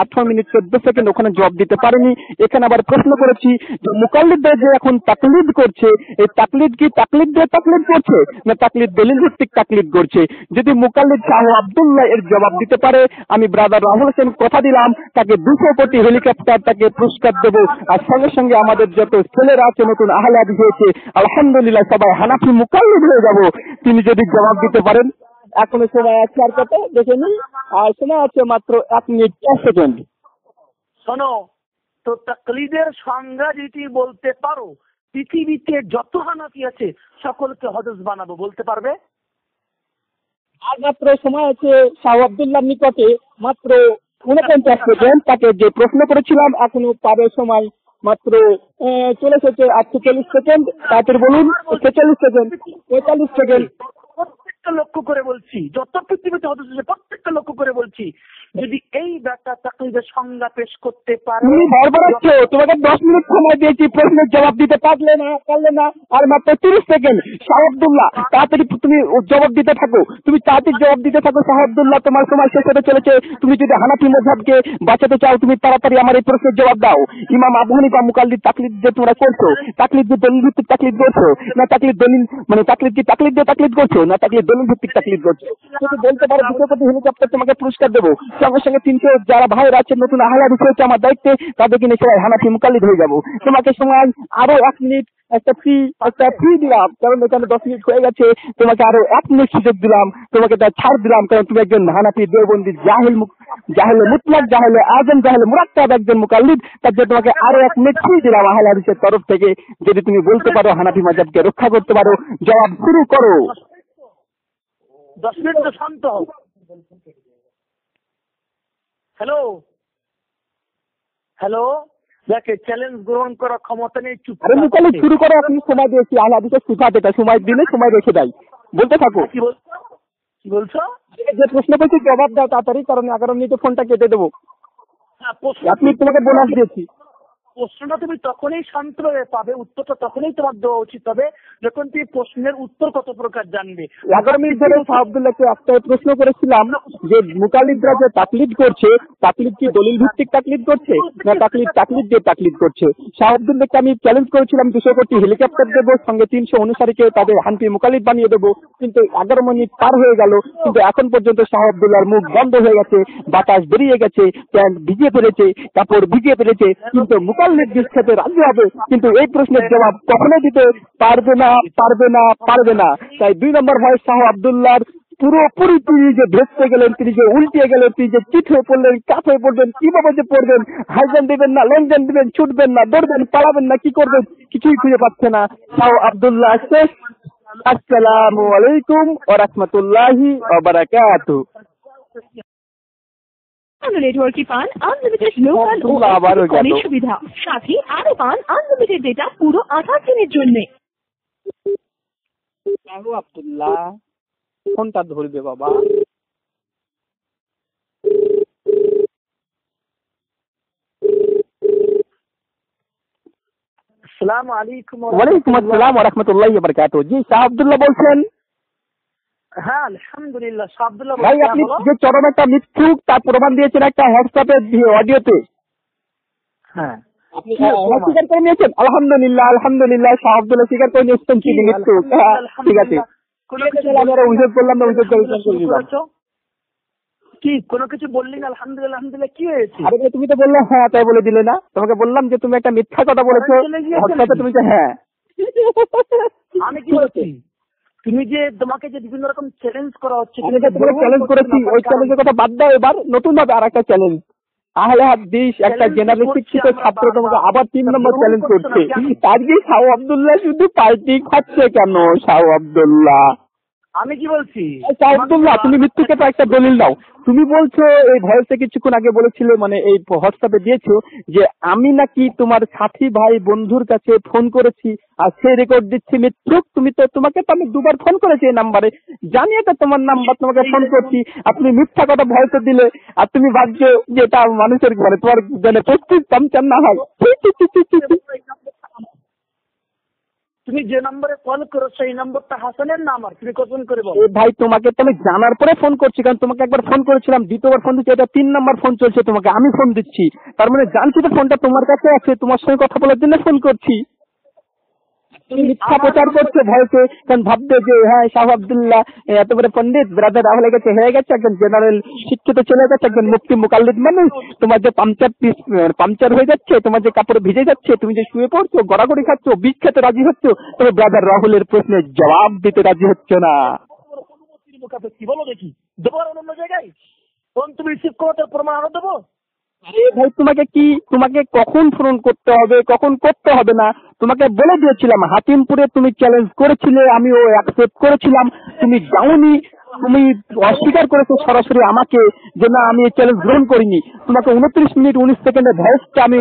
18 মিনিট 14 সেকেন্ড, ওখানে জবাব দিতে পারেনি। এখানে আবার প্রশ্ন করেছি যে মুকাল্লিদরা যে এখন তাকলিদ করছে, এই তাকলিদ কি তাকলিদ দিয়ে তাকলিদ করছে না তাকলিদ দলিল ভিত্তিক তাকলিদ করছে? যদি মুকাল্লিদ শাহ আব্দুল্লাহ এর জবাব দিতে পারে, আমি ব্রাদার রাহুল হোসেন কথা দিলাম তাকে 200 কোটি হেলিকপ্টার তাকে পুরস্কার দেবো। আর সঙ্গে সঙ্গে আমাদের যত ছেলেরা আছে নতুন আহলে হাদিস হয়েছে আলহামদুলিল্লাহ সবাই হানাফি মুকাল্লিদ হয়ে যাব, তিনি যদি জবাব দিতে পারেন। এখনো সময় আছে আর কত দেখে নিন, আর সময় আছে মাত্র 1 মিনিট 4 সেকেন্ড। শোনো তো, তাকলিদের সংজ্ঞা যেটি বলতে পারো, পৃথিবীতে যত হানাফি আছে সকলকে হদস বানাবো, বলতে পারবে? আর মাত্র সময় আছে শাহ আব্দুল্লাহর নিকটে মাত্র 49 সেকেন্ড। তাকে যে প্রশ্ন করেছিলাম এখনো পাবে সময় মাত্র চলে এসেছে 48 সেকেন্ড। তাড়াতাড়ি বলুন। 46 সেকেন্ড, 45 সেকেন্ড। প্রত্যেকটা লক্ষ্য করে বলছি, যত পৃথিবীতে হদস আছে প্রত্যেকটা লক্ষ্য করে বলছি, যদি এই ব্যাটা তাকলিদের সংজ্ঞা পেশ করতে পারে। তুমি বড়বড়াচ্ছ, তোমাকে 10 মিনিট সময় দিয়েছি, প্রশ্নের জবাব দিতে পারলে না, আর মাত্র 30 সেকেন্ড। শাহ আব্দুল্লাহ তাড়াতাড়ি তুমি জবাব দিতে থাকো, তুমি তাড়াতাড়ি জবাব দিতে থাকো। শাহ আব্দুল্লাহ তোমার সময় শেষ হতে চলেছে। তুমি যদি হানাফি মাযহাবকে বাঁচাতে চাও তুমি তাড়াতাড়ি আমার এই প্রশ্নের জবাব দাও। ইমাম আবু হানিফা মুকাল্লিদ তাকলিদ যে তোমরা করছো, তাকলিদ যে দলিল ভিত্তিক তাকলিদ করছো না তাকলিদ দলিল মানে তাকলিদ কি তাকলিদ দিয়ে তাকলিদ করছো না তাকলিদ দলিল ভিত্তিক তাকলিদ করছো? যদি বলতে পারো 200 কোটি হেলিকপ্টার তোমাকে পুরস্কার দেবো। সঙ্গে সঙ্গে 300 যারা ভাইরা আছে নতুন আহলে হাদিস হয়েছে আমার দায়িত্বে, তাদেরকে নিয়ে সবাই হানাফি মুকাল্লিদ হয়ে যাবো। তোমাকে সময় আরো 1 মিনিট একটা ফ্রি দিলাম, কারণ এখানে 10 মিনিট হয়ে গেছে। তোমাকে আরো 1 মিনিট সুযোগ দিলাম, তোমাকে তার ছাড় দিলাম, কারণ তুমি একজন হানাফি দেওবন্দি জাহিল মুতলাক জাহিল আজম জাহিল মুরাক্কাব একজন মুকাল্লিদ, তার জন্য তোমাকে আরো 1 মিনিট ফ্রি দিলাম আহলে হাদিসের তরফ থেকে। যদি তুমি বলতে পারো হানাফি মাযহাবকে রক্ষা করতে পারো, জবাব শুরু করো। 10 মিনিট তো শান্ত হও। হ্যালো হ্যালো, দেখে চ্যালেঞ্জ গ্রহণ করার ক্ষমতা নেই, চুপ আরে মুকাল্লিদ শুরু করে, আপনি সময় দিয়েছি, আহলে হাদিসের সিফাত এটা, সময় দিলে সময় রেখে দেয়, বলতে থাকো। কি বলছো কি বলছো? যে প্রশ্ন করছি জবাব দাও তাড়াতাড়ি, কারণ 11 মিনিটে ফোনটা কেটে দেবো। হ্যাঁ, প্রশ্ন আপনি তোমাকে বোনাস দিয়েছি। প্রশ্নটা তুমি তখনই শান্তভাবে পাবে, উত্তরটা তখনই তোমার দেওয়া উচিত হবে যখন তুমি প্রশ্নের উত্তর কত প্রকার জানবে। 11 মিনিট ধরে শাহ আব্দুল্লাহকে একটা প্রশ্ন করেছিলাম যে মুকাল্লিদরা যে তাকলিদ করছে, তাকলিদ কি দলিল ভিত্তিক তাকলিদ করছে না তাকলিদ দিয়ে তাকলিদ করছে? শাহ আব্দুল্লাহকে আমি চ্যালেঞ্জ করেছিলাম 200 কোটি হেলিকপ্টার দেবো, সঙ্গে 300 অনুসারীকে তাদের হানফি মুকাল্লিদ বানিয়ে দেবো, কিন্তু 11 মিনিট পার হয়ে গেল, কিন্তু এখন পর্যন্ত শাহ আব্দুল্লাহর মুখ বন্ধ হয়ে গেছে, বাতাস বেরিয়ে গেছে, প্যান্ট ভিজিয়ে ফেলেছে, কাপড় ভিজিয়ে ফেলেছে, কিন্তু মুকাল্লিদ দিস খেতে রাজি হবে, কিন্তু এই প্রশ্নের জবাব কখনো দিতে পারবে না। তাই 2 নম্বর ভয়েস শাহ আব্দুল্লাহর পুরোপুরি তিনি যে ভেসতে গেলেন, তিনি যে উল্টিয়ে গেলেন, তিনি যে চিট হয়ে পড়লেন, কাপ হয়ে পড়বেন, কিভাবে যে পড়বেন, হাইজান দিবেন না, লং জাম্প দিবেন, ছুটবেন না, দৌড়বেন, পালাবেন না, কি করবেন কিছুই খুঁজে পাচ্ছে না। শাহ আব্দুল্লাহ শেষ। আসসালামু আলাইকুম ওয়া রাহমাতুল্লাহি ওয়া বারাকাতুহু। নেটওয়ার্কে পান আনলিমিটেড লোকাল ও আবারও STD কলের সুবিধা, সাথে আরো পান আনলিমিটেড ডেটা পুরো 28 দিনের জন্য। শাহ আব্দুল্লাহ ফোনটা ধরবে বাবা। আসসালামু আলাইকুম। ওয়ালাইকুম আসসালাম ওয়া রাহমাতুল্লাহি ওয়া বারাকাতুহু। জি শাহ আব্দুল্লাহ বলছেন? হ্যাঁ আলহামদুলিল্লাহ। শাহ আব্দুল্লাহ ভাই আপনি যে চরম একটা মিথ্যুক তার প্রমাণ দিয়েছেন একটা হোয়াটসঅ্যাপে অডিওতে, হ্যাঁ আপনি স্বীকার করে নিয়েছেন? আলহামদুলিল্লাহ শাহ আব্দুল্লাহ স্বীকার করে নিয়েছেন তিনি মিথ্যুক। ঠিক আছে, আমি আর অভিযোগ করলাম না, অভিযোগ করে দিলাম। কি কোনো কিছু বললি না? আলহামদুলিল্লাহ কি হয়েছে? আরে তুমি তো বললে হ্যাঁ, তাই বলে দিলে না? তোমাকে বললাম যে তুমি একটা মিথ্যা কথা বলেছো হোয়াটসঅ্যাপে, তুমি যে হ্যাঁ। আমি কি বলছি? তুমি যে তোমাকে যে বিভিন্ন রকম চ্যালেঞ্জ করা হচ্ছে, আমি তো তোমাকে চ্যালেঞ্জ করেছি, ওই চ্যালেঞ্জের কথা বাদ দাও, এবার নতুন ভাবে আর একটা চ্যালেঞ্জ। আহলে হাদিস একটা জেনারেল শিক্ষিত ছাত্র তোমাকে আবার 3 নম্বর চ্যালেঞ্জ করছে। আজকে শাহ আব্দুল্লাহ শুধু পার্টি খাচ্ছে কেন? শাহ আব্দুল্লাহ আমি কি বলছি? শাহ আব্দুল্লাহ তুমি মৃত্যুকে তো একটা দলিল দাও। তুমি বলছো এই ভয়েসে কিছুক্ষণ আগে বলেছিলে, মানে এই হোয়াটসঅ্যাপে দিয়েছো যে আমি নাকি তোমার সাথী ভাই বন্ধুর কাছে ফোন করেছি আর সে রেকর্ড দিচ্ছি মৃত্যুক। তোমাকে তো আমি 2 বার ফোন করেছি এই নাম্বারে, জানি এটা তোমার নাম্বার, তোমাকে ফোন করছি আর তুমি মিথ্যা কথা ভয়েসে দিলে, আর তুমি ভাবছো যে এটা মানুষের মানে তোমার মানে 25 চামচান না হয়। তুমি যে নম্বরে কল করো সেই নম্বরটা হাসানের না আমার? তুমি কখন করে বলো? ভাই তোমাকে তো আমি জানার পরে ফোন করছি, কারণ তোমাকে একবার ফোন করেছিলাম, দ্বিতীয়বার ফোন দিচ্ছি, এটা 3 নম্বর ফোন চলছে, তোমাকে আমি ফোন দিচ্ছি, তার মানে জানছি তো ফোনটা তোমার কাছে আছে, তোমার সঙ্গে কথা বলার জন্য ফোন করছি। তুমি মিথ্যা প্রচার করছো ভয়কে, কারণ ভাববে যে হ্যাঁ শাহ আব্দুল্লাহ এত বড় পণ্ডিত, ব্রাদার রাহুল গেছে হয়ে গেছে, একজন জেনারেল শিক্ষিত চলে গেছে, একজন মুফতি মুকাল্লিদ মানুষ, তোমার যে পাংচার হয়ে যাচ্ছে, তোমার যে কাপড় ভিজে যাচ্ছে, তুমি যে শুয়ে পড়ছো, গড়াগড়ি খাচ্ছ, বিষ খেতে রাজি হচ্ছ, তবে ব্রাদার রাহুলের প্রশ্নের জবাব দিতে রাজি হচ্ছ না। কি বলো দেখি, দেবো আর অন্য জায়গায় ফোন তুমি রিসিভ করো, তার প্রমাণ আরো দেবো। আরে ভাই তোমাকে কখন ফোন করতে হবে, কখন করতে হবে না তোমাকে বলে দিয়েছিলাম। হাতিমপুরে তুমি চ্যালেঞ্জ করেছিলে, আমিও অ্যাকসেপ্ট করেছিলাম, তুমি যাওনি, তুমি অস্বীকার করেছো সরাসরি আমাকে যে না আমি এই চ্যালেঞ্জ গ্রহণ করিনি। তোমাকে 29 মিনিট 19 সেকেন্ডের ভয়েসটা আমি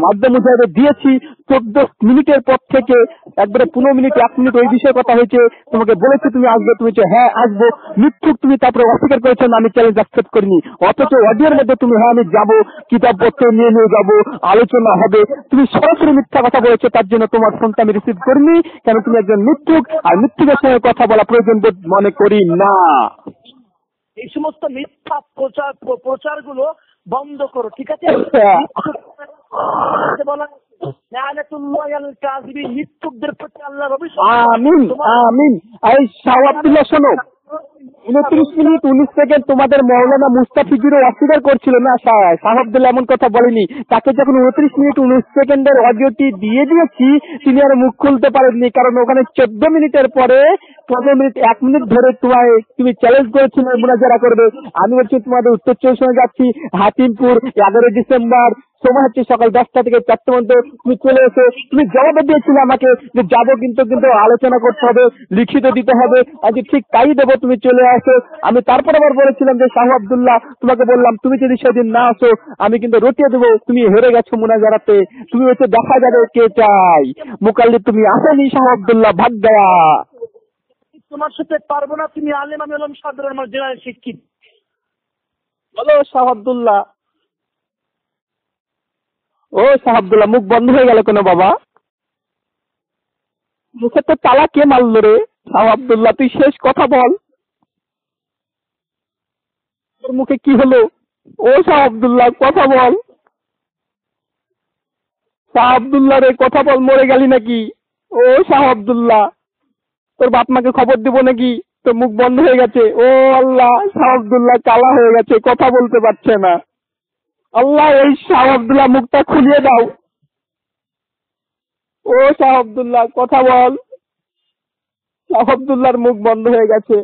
মাধ্যম হিসাবে দিয়েছি, 14 মিনিটের পর থেকে একবারে 15 মিনিট 1 মিনিট ওই বিষয়ে কথা হয়েছে, তোমাকে বলেছি তুমি আসবে, তুমি হ্যাঁ আসবো, মিথ্যুক তুমি তারপরে অস্বীকার করেছো না আমি চ্যালেঞ্জ অ্যাকসেপ্ট করিনি, অথচ অডিওর মধ্যে তুমি হ্যাঁ আমি যাবো, কিতাবপত্র নিয়ে যাবো, আলোচনা হবে, তুমি সরাসরি মিথ্যা কথা বলেছো, তার জন্য তোমার ফোনটা আমি রিসিভ করিনি। কেন? তুমি একজন মিথ্যুক, আর মিথ্যুকের সঙ্গে কথা বলা প্রয়োজন বোধ মনে করি না। এই সমস্ত মিথ্যা প্রচার গুলো বন্ধ করো, ঠিক আছে? মৃত্যুকদের প্রতি আল্লাহর অভিশাপ। আমিন। এই শাহ আব্দুল্লাহ শোনো, 29 মিনিট 19 সেকেন্ড তোমাদের মৌলানা মুস্তাফিজুরও অস্বীকার করছিল না, শাহ আব্দুল্লাহ এমন কথা বলেনি। তাকে যখন 29 মিনিট 19 সেকেন্ডের অডিওটি দিয়ে দিয়েছি, তিনি আর মুখ খুলতে পারেননি, কারণ ওখানে 14 মিনিটের পরে 15 মিনিট 1 মিনিট ধরে তুমি চ্যালেঞ্জ করেছিলে মুনাজারা করবে। আমি বলছি তোমাদের উত্তর 24 যাচ্ছি, হাতিমপুর 11 ডিসেম্বর সময় হচ্ছে সকাল 10টা থেকে 4টে মধ্যে তুমি চলে এসো। তুমি জবাবে দিয়েছিলে আমাকে যে যাবো, কিন্তু আলোচনা করতে হবে, লিখিত দিতে হবে। আজ ঠিক তাই দেবো, তুমি চলে আসো। আমি তারপর আবার বলেছিলাম যে শাহ আব্দুল্লাহ, তোমাকে বললাম তুমি যদি সেদিন না আসো আমি কিন্তু রটিয়ে দেবো, তুমি হেরে গেছো মুনাজারাতে, তুমি হচ্ছে দেখা যাবে কে চাই। মুকাল্লিদ তুমি আসেনি শাহ আব্দুল্লাহ, ভাগ গয়া। তোমার সাথে পারবো না, তুমি আলেম, আমি হলাম সাধারণ জেনারেল শিক্ষিত। বলো শাহ আব্দুল্লাহ। ও শাহ আব্দুল্লাহ, মুখ বন্ধ হয়ে গেল কেন বাবা? মুখে তো তালা কে মারলো রে? শাহ আব্দুল্লাহ তুই শেষ কথা বল, তোর মুখে কি হলো? ও শাহ আব্দুল্লাহ কথা বল। শাহ আব্দুল্লাহ রে কথা বল, মরে গেলি নাকি? ও শাহ আব্দুল্লাহ, তোর বাপ মাকে খবর দিব নাকি? তোর মুখ বন্ধ হয়ে গেছে। ও আল্লাহ, শাহ আব্দুল্লাহ কালা হয়ে গেছে, কথা বলতে পারছে না। আল্লাহ, এই শাহ আব্দুল্লাহ মুখটা খুলিয়ে দাও। ও শাহ আব্দুল্লাহ কথা বল। শাহ আব্দুল্লাহর মুখ বন্ধ হয়ে গেছে।